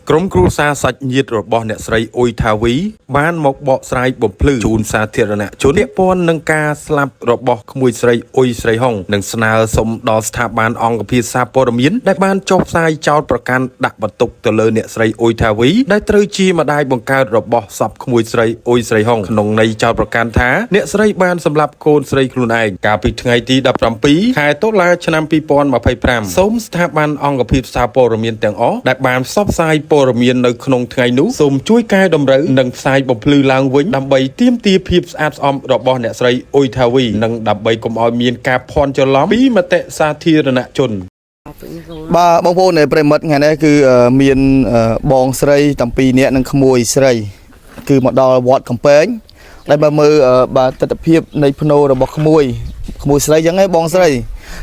ក្រុមគ្រួសារសាច់ញាតិរបស់អ្នកស្រីអ៊ុយថាវីបានមកបកស្រាយបំភ្លឺជូនសាធារណជនពាក់ព័ន្ធនឹងការស្លាប់របស់ក្មួយស្រីអ៊ុយស្រីហុងនិងស្នើសុំដល់ស្ថាប័នអង្គភាពសារព័ត៌មានដែលបានចុះផ្សាយចោទប្រកាន់ដាក់បន្ទុកទៅលើអ្នកស្រីអ៊ុយថាវីដែលត្រូវជាម្ដាយបង្កើតរបស់សពក្មួយស្រីអ៊ុយស្រីហុងក្នុងន័យចោទប្រកាន់ថាអ្នកស្រីបានសម្លាប់កូនស្រីខ្លួនឯងកាលពីថ្ងៃទី17ខែតុលាឆ្នាំ2025សូមស្ថាប័នអង្គភាពសារព័ត៌មានទាំងអស់ដែលបានផ្សព្វផ្សាយព័ត៌មាននៅក្នុងថ្ងៃនោះសូមជួយកែតម្រូវនិងផ្សាយបំភ្លឺឡើងវិញដើម្បីទាមទារភាពស្អាតស្អំរបស់អ្នកស្រីអ៊ុយថាវីនិងដើម្បីកុំឲ្យមានការភ័ន្តច្រឡំពីមតិសាធារណជនបាទបងប្អូនប្រិមិត្តថ្ងៃនេះគឺមានបងស្រីតាំងពីនាក់និងក្មួយស្រីគឺមកដល់វត្តកំពែងដែលបើមើលបាទទស្សនភាពនៃភ្នោរបស់ក្មួយស្រីចឹងឯងបងស្រី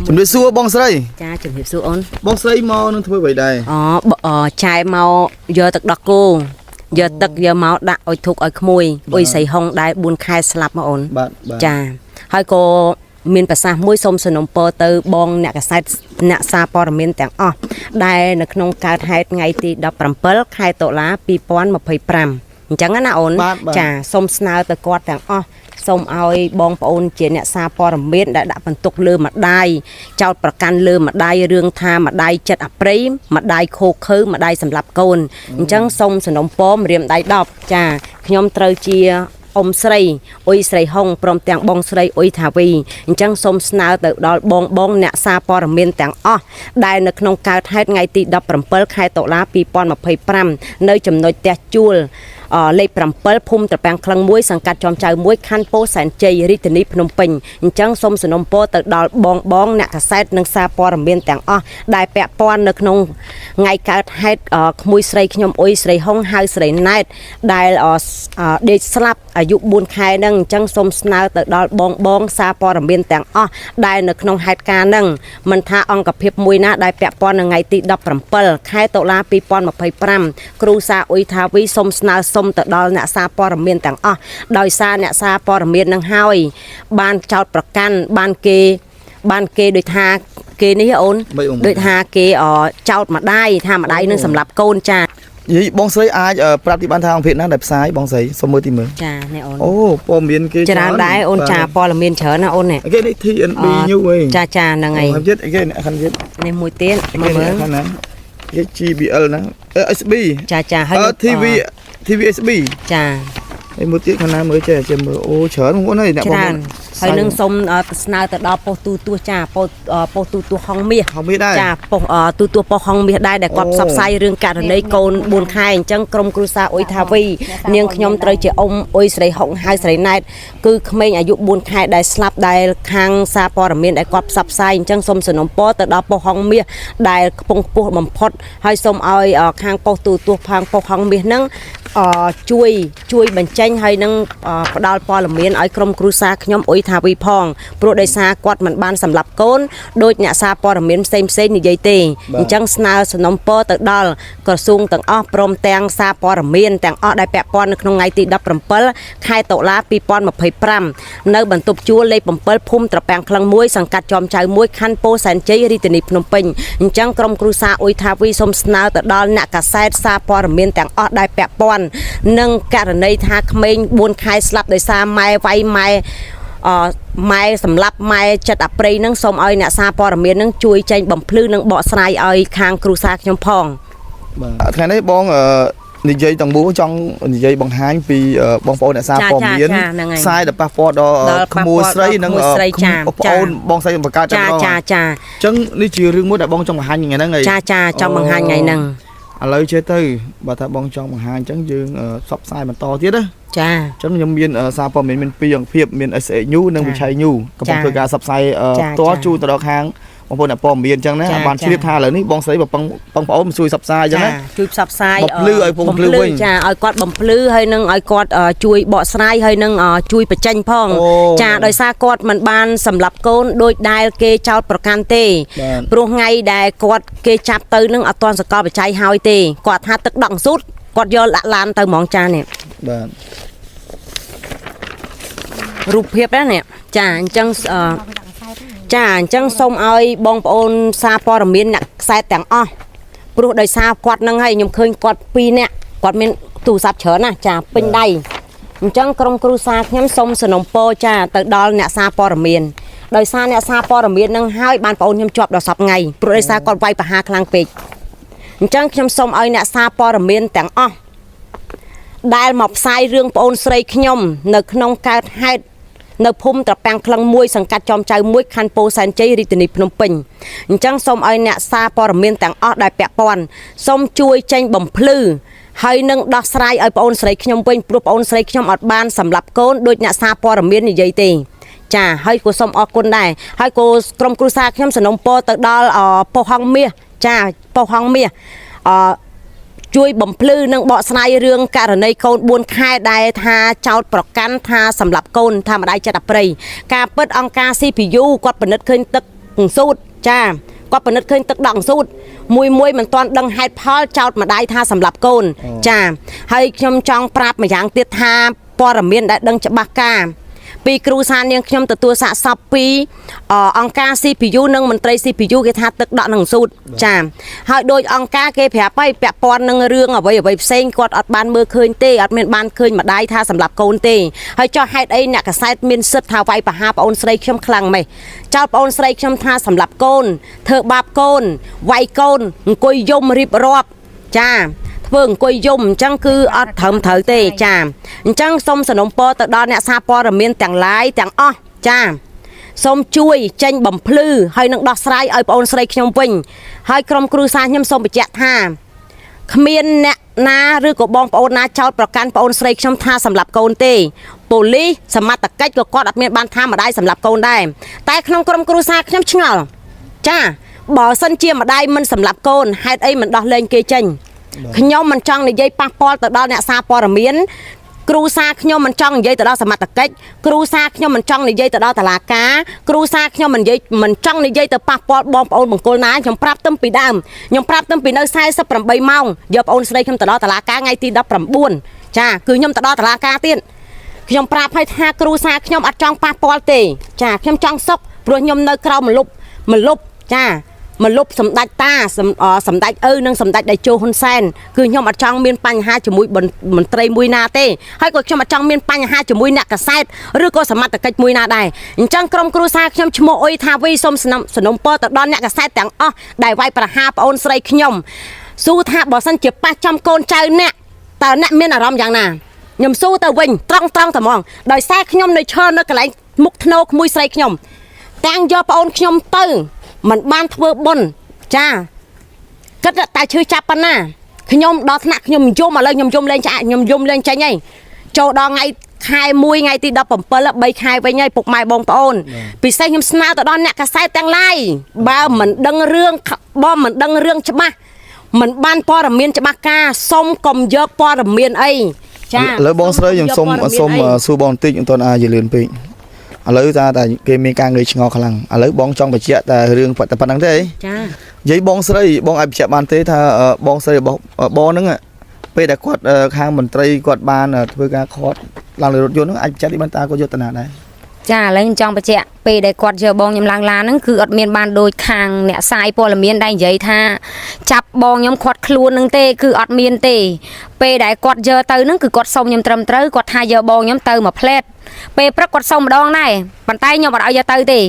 ជំរាបសួរបងស្រីចាជំរាបសួរអូនបងស្រីមកនឹងធ្វើអ្វីដែរចែមកយកទឹកដោះគោយកទឹកយកមកដាក់ឲ្យធុកឲ្យក្មួយអ៊ុយស្រីហុងដែល4ខែស្លាប់មកអូនបាទចាហើយក៏មានប្រសាសន៍មួយសូមសនំពរទៅបងអ្នកកសែតអ្នកសារព័ត៌មានទាំងអស់ដែលនៅក្នុងកើតហេតុថ្ងៃទី17ខែតុលា2025អញ្ចឹងណាអូនចាសូមស្នើទៅគាត់ទាំងអស់សូមឲ្យបងប្អូនជាអ្នកសារព័ត៌មានដែលដាក់បន្ទុកលើម្ដាយចោតប្រកាន់លើម្ដាយរឿងថាម្ដាយចិត្តអប្រិយម្ដាយខូខើម្ដាយសម្លាប់កូនអញ្ចឹងសូមសនំពរម្រាមដៃ10ចាខ្ញុំត្រូវជាអ៊ំស្រីអ៊ុយស្រីហុងព្រមទាំងបងស្រីអ៊ុយថាវីអញ្ចឹងសូមស្នើទៅដល់បងអ្នកសារព័ត៌មានទាំងអស់ដែលនៅក្នុងកើតហេតុថ្ងៃទី17ខែតុលា2025នៅចំណុចផ្ទះជួលលេខ7ភូមិត្រពាំងក្លឹង1សង្កាត់ចំចៅ1ខណ្ឌពោធិ៍សែនជ័យរាជធានីភ្នំពេញអញ្ចឹងសូមសនំពរទៅដល់បងអ្នកកសែតនិងសារព័ត៌មានទាំងអស់ដែលពាក់ព័ន្ធនៅក្នុងថ្ងៃកើតហេតុក្មួយស្រីខ្ញុំអ៊ុយស្រីហុងហៅស្រីណែតដែលដេកស្លាប់អាយុ4ខែហ្នឹងអញ្ចឹងសូមស្នើទៅដល់បងសារព័ត៌មានទាំងអស់ដែលនៅក្នុងហេតុការណ៍ហ្នឹងមិនថាអង្គភាពមួយណាដែលពាក់ព័ន្ធនៅថ្ងៃទី17ខែតុលា2025គ្រូសាអ៊ុយថាវីសូមស្នើសុំទៅដល់អ្នកសារព័ត៌មានទាំងអស់ដោយសារអ្នកសារព័ត៌មាននឹងហើយបានចោតប្រកាន់បានគេដូចថាគេនេះអូនដូចថាគេចោតម្ដាយថាម្ដាយនឹងសម្លាប់កូនចាយីបងស្រីអាចប្រាប់ទីបានថាអង្គភាពណាដែលផ្សាយបងស្រីសូមមើលទីមើលចានេះអូនអូព័ត៌មានគេច្រើនដែរអូនចាព័ត៌មានច្រើនណាអូននេះគេនេះ TNB News ហីចាហ្នឹងហើយហើយទៀតគេខាងទៀតនេះមួយទៀតមើលខាងណាគេ GBL ណា SB ចាហើយ TVSB ចាហើយមួយទៀតខាងណាមើលចេះមើលអូច្រើនបងប្អូនហើយអ្នកបងហើយនឹងសូមស្នើទៅដល់ប៉ុស្តិ៍ទូទួចាប៉ុស្តិ៍ទូទួហុងមាសដែរចាប៉ុស្តិ៍ទូទួប៉ុស្តិ៍ហុងមាសដែរដែលគាត់ផ្សព្វផ្សាយរឿងករណីកូន4ខែអញ្ចឹងក្រុមគ្រួសារអ៊ុយថាវីនាងខ្ញុំត្រូវជាអ៊ំអ៊ុយស្រីហុងហៅស្រីណែតគឺក្មេងអាយុ4ខែដែលស្លាប់ដែលខាងសារព័ត៌មានដែលគាត់ផ្សព្វផ្សាយអញ្ចឹងសូមសនំពរទៅដល់ប៉ុស្តិ៍ហុងមាសដែលកំពុងពោះបំផុតហើយសូមឲ្យខាងប៉ុស្តិ៍ទូទួខាងប៉ុស្តិ៍ហុងមាសហ្នឹងជួយបញ្ចេញហើយនឹងផ្ដល់ព័ត៌មានឲ្យក្រុមគ្រួសារខ្ញុំអ៊ុយថាវីផងព្រោះដោយសារគាត់មិនបានសម្លាប់កូនដោយអ្នកសារព័ត៌មានផ្សេងនិយាយទេអញ្ចឹងស្នើសនំពរទៅដល់ក្រសួងទាំងអស់ព្រមទាំងសារព័ត៌មានទាំងអស់ដែលពាក់ព័ន្ធនៅក្នុងថ្ងៃទី17ខែតុលា2025នៅបន្ទប់ជួលលេខ7ភូមិត្រពាំងក្លឹង1សង្កាត់ចំចៅ1ខណ្ឌពោធិ៍សែនជ័យរាជធានីភ្នំពេញអញ្ចឹងក្រុមគ្រួសារអ៊ុយថាវីសូមស្នើទៅដល់អ្នកកាសែតសារព័ត៌មានទាំងអស់ដែលពាក់ព័ន្ធនឹងករណីថាក្មេង4ខែស្លាប់ដោយសារម៉ែវាយម៉ែសម្រាប់ម៉ែចិត្តអប្រិយនឹងសូមឲ្យអ្នកសារព័ត៌មាននឹងជួយចេញបំភ្លឺនិងបកស្រាយឲ្យខាងគ្រួសារខ្ញុំផងបាទថ្ងៃនេះបងនិយាយទាំងមូលចង់និយាយបង្ហាញពីបងប្អូនអ្នកសារព័ត៌មានផ្សាយដល់ប៉ះពាល់ដល់ក្មួយស្រីនិងបងប្អូនបងស្រីបង្កើតចាអញ្ចឹងនេះជារឿងមួយដែលបងចង់បង្ហាញថ្ងៃហ្នឹងចាចង់បង្ហាញថ្ងៃហ្នឹងឥឡូវចេះទៅបើថាបងចង់បង្ហាញអញ្ចឹងយើងផ្សព្វផ្សាយបន្តទៀតណាចាអញ្ចឹងខ្ញុំមានសារព័ត៌មានពីរអង្គភាពមាន SH News និងវិឆ័យ News កំពុងធ្វើការផ្សព្វផ្សាយផ្ទាល់ជូនទៅដល់ខាងបងប្អូនអ្នកព័ត៌មានអញ្ចឹងណាបានជ្រាបថាឥឡូវនេះបងស្រីបងប្អូនជួយផ្សព្វផ្សាយអញ្ចឹងណាជួយផ្សព្វផ្សាយបំភ្លឺឲ្យបំភ្លឺវិញចាឲ្យគាត់បំភ្លឺហើយនឹងឲ្យគាត់ជួយបកស្រាយហើយនឹងជួយបញ្ចេញផងចាដោយសារគាត់មិនបានសម្លាប់កូនដោយដែលគេចោទប្រកាន់ទេព្រោះថ្ងៃដែលគាត់គេចាប់ទៅនឹងអត់ទាន់សកលវិច័យហើយទេគាត់ថាទឹកដក់ស៊ូតគាត់យកដាក់ឡានទៅហ្មងចានេះបាទរូបភាពណានេះចាអញ្ចឹងចាអញ្ចឹងសូមឲ្យបងប្អូនសារព័ត៌មានអ្នកខ្សែទាំងអស់ ព្រោះដោយសារគាត់នឹងហើយខ្ញុំឃើញគាត់2នាក់គាត់មានទូរស័ព្ទច្រើនណាចាពេញដៃអញ្ចឹងក្រុមគ្រួសារខ្ញុំសូមសនំពរចាទៅដល់អ្នកសារព័ត៌មានដោយសារអ្នកសារព័ត៌មាននឹងហើយបានបងអូនខ្ញុំជាប់ដល់សប្តាហ៍ថ្ងៃព្រោះដោយសារគាត់វាយប្រហារខ្លាំងពេកអញ្ចឹងខ្ញុំសូមឲ្យអ្នកសារព័ត៌មានទាំងអស់ដែលមកផ្សាយរឿងបងអូនស្រីខ្ញុំនៅក្នុងកើតហេតុនៅភូមិត្រពាំងក្លឹង1សង្កាត់ចំចៅ1ខណ្ឌពោធិ៍សែនជ័យរាជធានីភ្នំពេញអញ្ចឹងសូមឲ្យអ្នកសារព័ត៌មានទាំងអស់ដែលពាក់ព័ន្ធសូមជួយចេញបំភ្លឺហើយនឹងដោះស្រាយឲ្យបងអូនស្រីខ្ញុំវិញព្រោះបងអូនស្រីខ្ញុំអត់បានសម្លាប់កូនដោយអ្នកសារព័ត៌មាននិយាយទេចាហើយក៏សូមអរគុណដែរហើយក៏ក្រុមគ្រួសារខ្ញុំសនំពរទៅដល់ប៉ុស្តិ៍ហងមាសចាប៉ុស្តិ៍ហងមាសជួយបំភ្លឺនិងបកស្រាយរឿងករណីកូន4ខែដែលថាចោតប្រកាន់ថាសម្លាប់កូនថាម្ដាយចិត្តអប្រិយការពិតអង្គការ CPU គាត់ពិនិត្យឃើញទឹកអង្សួតចាគាត់ពិនិត្យឃើញទឹកដក់អង្សួតមួយមិនទាន់ដឹងហេតុផលចោតម្ដាយថាសម្លាប់កូនចាហើយខ្ញុំចង់ប្រាប់ម្យ៉ាងទៀតថាព័ត៌មានដែលដឹងច្បាស់ការពីគ្រូសានាងខ្ញុំទទួលសាកសពពីអង្គការ CPU និងមន្ត្រី CPU គេថាទឹកដក់នឹងស៊ូតចាហើយដោយអង្គការគេប្រាប់ឲ្យពាក់ព័ន្ធនឹងរឿងអ្វីផ្សេងគាត់អត់បានមើលឃើញទេអត់មានបានឃើញម្ដាយថាសម្រាប់កូនទេហើយចោះហេតុអីអ្នកកសែតមានសិទ្ធថាវាយប្រហារប្អូនស្រីខ្ញុំខ្លាំងម៉េចចោលប្អូនស្រីខ្ញុំថាសម្រាប់កូនធ្វើបាបកូនវាយកូនអង្គុយយំរៀបរាប់ចាធ្វើអង្គុយយំអញ្ចឹងគឺអត់ត្រឹមត្រូវទេចាអញ្ចឹងសូមសនំពរទៅដល់អ្នកសារព័ត៌មានទាំងឡាយទាំងអស់ចាសូមជួយចេញបំភ្លឺហើយនឹងដោះស្រាយឲ្យបងអូនស្រីខ្ញុំវិញហើយក្រុមគ្រួសារខ្ញុំសូមបញ្ជាក់ថាគ្មានអ្នកណាឬក៏បងប្អូនណាចោទប្រកាន់បងអូនស្រីខ្ញុំថាសម្លាប់កូនទេប៉ូលីសសមត្ថកិច្ចក៏គាត់អត់មានបានថាម្ដាយសម្លាប់កូនដែរតែក្នុងក្រុមគ្រួសារខ្ញុំឆ្ងល់ចាបើសិនជាម្ដាយមិនសម្លាប់កូនហេតុអីមិនដោះលែងគេចេញខ្ញុំមិនចង់និយាយប៉ះពាល់ទៅដល់អ្នកសារព័ត៌មានគ្រូសាខ្ញុំមិនចង់និយាយទៅដល់សមត្ថកិច្ចគ្រូសាខ្ញុំមិនចង់និយាយទៅដល់តុលាការគ្រូសាខ្ញុំមិនចង់និយាយទៅប៉ះពាល់បងប្អូនបង្គោលណាខ្ញុំប្រាប់តាំងពីដើមខ្ញុំប្រាប់តាំងពីនៅ48ម៉ោងយកបងអូនស្រីខ្ញុំទៅដល់តុលាការថ្ងៃទី19ចាគឺខ្ញុំទៅដល់តុលាការទៀតខ្ញុំប្រាប់ឲ្យថាគ្រូសាខ្ញុំអត់ចង់ប៉ះពាល់ទេចាខ្ញុំចង់សុខព្រោះខ្ញុំនៅក្រៅមលុបចាមកលុបសម្ដេចតាសម្ដេចឪនិងសម្ដេចតេជោហ៊ុនសែនគឺខ្ញុំអត់ចង់មានបញ្ហាជាមួយមន្ត្រីមួយណាទេហើយក៏ខ្ញុំអត់ចង់មានបញ្ហាជាមួយអ្នកកសែតឬក៏សមត្ថកិច្ចមួយណាដែរអញ្ចឹងក្រុមគ្រួសារខ្ញុំឈ្មោះអុយថាវីសូមសនំពរទៅដល់អ្នកកសែតទាំងអស់ដែលវាយប្រហារប្អូនស្រីខ្ញុំស៊ូថាបើសិនជាប៉ះចំកូនចៅអ្នកតើអ្នកមានអារម្មណ៍យ៉ាងណាខ្ញុំស៊ូទៅវិញត្រង់តែហ្មងដោយសារខ្ញុំនៅឈរនៅកន្លែងមុខធ្នោក្មួយស្រីខ្ញុំទាំងយកប្អូនខ្ញុំទៅមិនបានធ្វើបុណ្យចាគិតតែឈឺចាប់ប៉ុណ្ណាខ្ញុំដល់ថ្នាក់ខ្ញុំយំឥឡូវខ្ញុំយំលេងចាខ្ញុំយំលេងចាញ់ហើយចូលដល់ថ្ងៃខែ1ថ្ងៃទី17 3ខែវិញហើយពុកម៉ែបងប្អូនពិសេសខ្ញុំស្នើទៅដល់អ្នកកសែតទាំងឡាយបើមិនដឹងរឿងច្បាស់មិនបានព័ត៌មានច្បាស់ការសុំកុំយកព័ត៌មានអីចាឥឡូវបងស្រីខ្ញុំសុំសួរបងបន្តិចអត់ទាន់អាចលឿនពេកឥឡូវតែគេមានការងើយឆ្ងល់ខ្លាំងឥឡូវបងចង់បញ្ជាក់តែរឿងតែប៉ុណ្្នឹងទេចានិយាយបងស្រីបងអាចបញ្ជាក់បានទេថាបងស្រីរបស់បងហ្នឹងពេលដែលគាត់ខាងមន្ត្រីគាត់បានធ្វើការខត់ឡើងលើរថយន្តហ្នឹងអាចបញ្ជាក់បានតាគាត់យកតាណាដែរចាឥឡូវខ្ញុំចង់បញ្ជាក់ពេលដែលគាត់យកបងខ្ញុំឡើងឡានហ្នឹងគឺអត់មានបានដូចខាងអ្នកសាយព័ត៌មានដែលនិយាយថាចាប់បងខ្ញុំខាត់ខ្លួនហ្នឹងទេគឺអត់មានទេពេលដែលគាត់យកទៅហ្នឹងគឺគាត់សុំខ្ញុំត្រឹមត្រូវគាត់ថាយកបងខ្ញុំទៅមួយផ្លែតពេលព្រឹកគាត់សុំម្ដងដែរប៉ុន្តែខ្ញុំអត់ឲ្យយកទៅទេ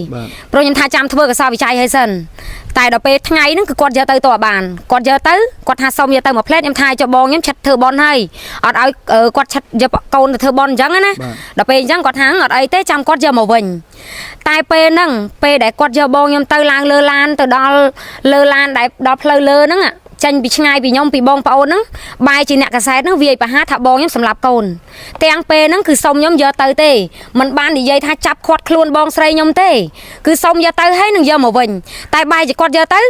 ព្រោះខ្ញុំថាចាំធ្វើកសោវិច័យឲ្យសិនតែដល់ពេលថ្ងៃហ្នឹងគឺគាត់យកទៅតើបានគាត់យកទៅគាត់ថាសុំយកទៅមួយផ្លែតខ្ញុំថាចុះបងខ្ញុំឆិតធ្វើបន់ហើយអត់ឲ្យគាត់ឆិតយកកូនទៅធ្វើបន់អញ្ចឹងណាដល់ពេលអញ្ចឹងគាត់ថាអត់អីទេចាំគាត់យកមកវិញតែពេលហ្នឹងពេលដែលគាត់យកបងខ្ញុំទៅឡើងលើឡានទៅដល់លើឡានដែលដល់ផ្លូវលើហ្នឹងចាញ់ពីឆ្ងាយពីខ្ញុំពីបងប្អូនហ្នឹងបែរជាអ្នកកសែតហ្នឹងវាយប្រហារថាបងខ្ញុំសម្លាប់កូនទាំងពេលហ្នឹងគឺសុំខ្ញុំយកទៅទេមិនបាននិយាយថាចាប់ខាត់ខ្លួនបងស្រីខ្ញុំទេគឺសុំយកទៅហើយនឹងយកមកវិញតែបែរជាគាត់យកទៅ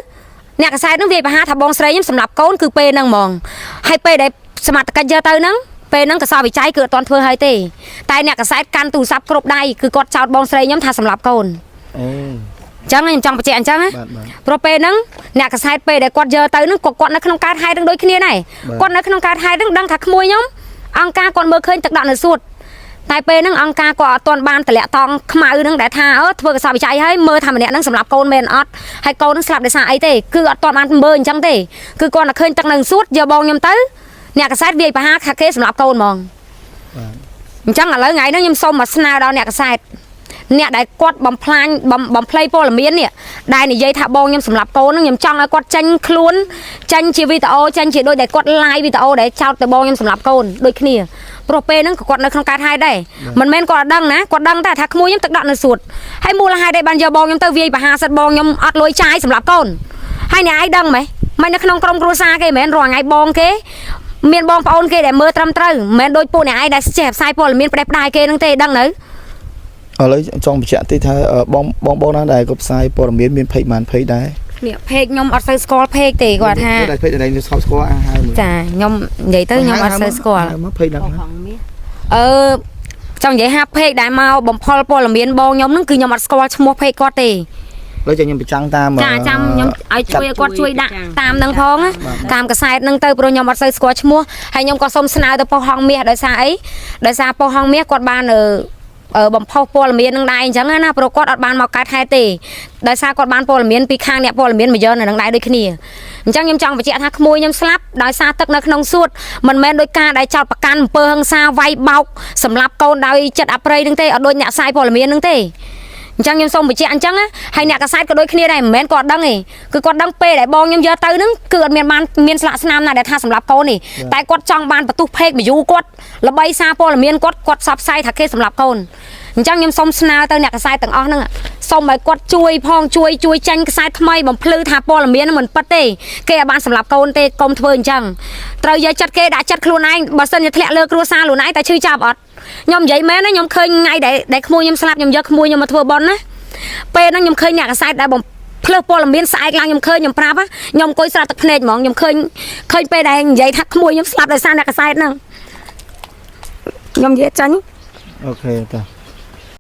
អ្នកកសែតហ្នឹងវាយប្រហារថាបងស្រីខ្ញុំសម្លាប់កូនគឺពេលហ្នឹងហ្មងហើយពេលដែលសមត្ថកិច្ចយកទៅហ្នឹងពេលហ្នឹងកសោវិច័យគឺអត់ទាន់ធ្វើឲ្យទេតែអ្នកកសែតកាន់ទូរស័ព្ទគ្រប់ដៃគឺគាត់ចោទបងស្រីខ្ញុំថាសម្លាប់កូនអូចឹងខ្ញុំចង់បញ្ជាក់អញ្ចឹងណាព្រោះពេលហ្នឹងអ្នកកសែតពេលដែលគាត់យកទៅហ្នឹងគាត់នៅក្នុងកើតហេតុនឹងដូចគ្នាដែរគាត់នៅក្នុងកើតហេតុហ្នឹងដឹងថាក្មួយខ្ញុំអង្គការគាត់មើលឃើញទឹកដក់នៅសួត តែពេលហ្នឹងអង្គការក៏អត់ទាន់បានតម្លាក់តងខ្មៅហ្នឹងដែលថាធ្វើកសោបវិច័យហើយមើលថាម្នាក់ហ្នឹងសម្រាប់កូនមែនអត់ហើយកូនហ្នឹងស្លាប់ដោយសារអីទេគឺអត់ទាន់បានមើលអញ្ចឹងទេគឺគាត់តែឃើញទឹកនៅសួតយកបងខ្ញុំទៅអ្នកកសែតវាយប្រហារថាគេសម្រាប់កូនហ្មងអញ្ចឹងឥឡូវថ្ងៃហ្នឹងខ្ញុំសូមមកស្នើដល់អ្នកកសែតអ្នកដែលគាត់បំផ្លាញបំភ្លៃព័ត៌មាននេះដែលនិយាយថាបងខ្ញុំសម្រាប់កូនហ្នឹងខ្ញុំចង់ឲ្យគាត់ចាញ់ខ្លួនចាញ់ជាវីដេអូចាញ់ជាដូចដែលគាត់ live វីដេអូដែលចោទទៅបងខ្ញុំសម្រាប់កូនដូចគ្នាព្រោះពេលហ្នឹងក៏គាត់នៅក្នុងការហៅដែរមិនមែនគាត់អត់ដឹងណាគាត់ដឹងតែថាក្មួយខ្ញុំទឹកដាក់នៅសួតហើយមូលហេតុអីបានយកបងខ្ញុំទៅវាយប្រហារសិតបងខ្ញុំអត់លុយចាយសម្រាប់កូនហើយអ្នកឯងដឹងไหมមិននៅក្នុងក្រុមគ្រួសារគេមិនមែនរាល់ថ្ងៃបងគេមានបងប្អូនគេដែលមើលត្រឹមត្រូវមិនមែនដូចពួកអ្នកឯងដែលចេះផ្សាយព័ត៌មានផ្ដេសផ្ដាយគេហ្នឹងទេដឹងនៅឥឡូវចង់បញ្ជាក់តិចថាបងណាដែលគាត់ផ្សាយព័ត៌មានមានពេកបានពេកដែរនេះពេកខ្ញុំអត់សូវស្គាល់ពេកទេគាត់ថាតែពេកដែលខ្ញុំស្គាល់ហើយចាខ្ញុំនិយាយទៅខ្ញុំអត់សូវស្គាល់មកពេកដល់ចង់និយាយថាពេកដែលមកបំផុលព័ត៌មានបងខ្ញុំហ្នឹងគឺខ្ញុំអត់ស្គាល់ឈ្មោះពេកគាត់ទេលើចាំខ្ញុំបញ្ចាំងតាមចាចាំខ្ញុំឲ្យគាត់ជួយដាក់តាមនឹងផងតាមកសែតហ្នឹងទៅព្រោះខ្ញុំអត់សូវស្គាល់ឈ្មោះហើយខ្ញុំក៏សូមស្នើទៅប៉ុស្តិ៍ហងមាសដោយសារអីដោយសារប៉ុស្តិ៍ហងមាសគាត់បានបំផុសព័ត៌មាននឹងដែរអញ្ចឹងណាព្រោះគាត់អត់បានមកកើតហេតុទេដោយសារគាត់បានព័ត៌មានពីខាងអ្នកព័ត៌មានមកយកនៅនឹងដែរដូចគ្នាអញ្ចឹងខ្ញុំចង់បញ្ជាក់ថាក្មួយខ្ញុំស្លាប់ដោយសារទឹកនៅក្នុងសួតមិនមែនដោយការដែលចោតប្រកាន់អំពើហិង្សាវាយបោកសម្រាប់កូនដោយចិត្តអប្រិយនឹងទេអត់ដូចអ្នកផ្សាយព័ត៌មាននឹងទេអញ្ចឹងខ្ញុំសូមបញ្ជាក់អញ្ចឹងហើយអ្នកកសែតក៏ដូចគ្នាដែរមិនមែនគាត់ដឹងទេគឺគាត់ដឹងពេលដែលបងខ្ញុំយកទៅហ្នឹងគឺអត់មានស្លាកស្នាមណាដែលថាសម្រាប់កូនទេតែគាត់ចង់បានបន្ទុះភេកមកយូគាត់ល្បីសារព័ត៌មានគាត់ផ្សព្វផ្សាយថាគេសម្រាប់កូនអញ្ចឹងខ្ញុំសូមស្នើទៅអ្នកកសែតទាំងអស់ហ្នឹងសូមឲ្យគាត់ជួយផងជួយចាញ់កសែតថ្មីបំភ្លឺថាព័ត៌មានមិនពិតទេគេអាចបានសម្រាប់កូនទេកុំធ្វើអញ្ចឹងត្រូវយកចិត្តគេដាក់ចិត្តខ្លួនឯងបើសិនជាធ្លាក់លើគ្រួសារខ្លួនឯងតែឈឺចាប់អត់ខ្ញុំនិយាយមែនណាខ្ញុំឃើញថ្ងៃដែលក្មួយខ្ញុំស្លាប់ខ្ញុំយកក្មួយខ្ញុំមកធ្វើប៉ុនណាពេលហ្នឹងខ្ញុំឃើញអ្នកកសែតដែលបំភ្លើសព័ត៌មានស្អែកឡើងខ្ញុំឃើញខ្ញុំប្រាប់ខ្ញុំអង្គុយស្រក់ទឹកភ្នែកហ្មងខ្ញុំឃើញពេលដែលនិយាយថាក្មួយខ្ញុំស្លាប់ដោយសារអ្នកកសែតហ្នឹងខ្ញុំនិយាយចាញ់អូខេតា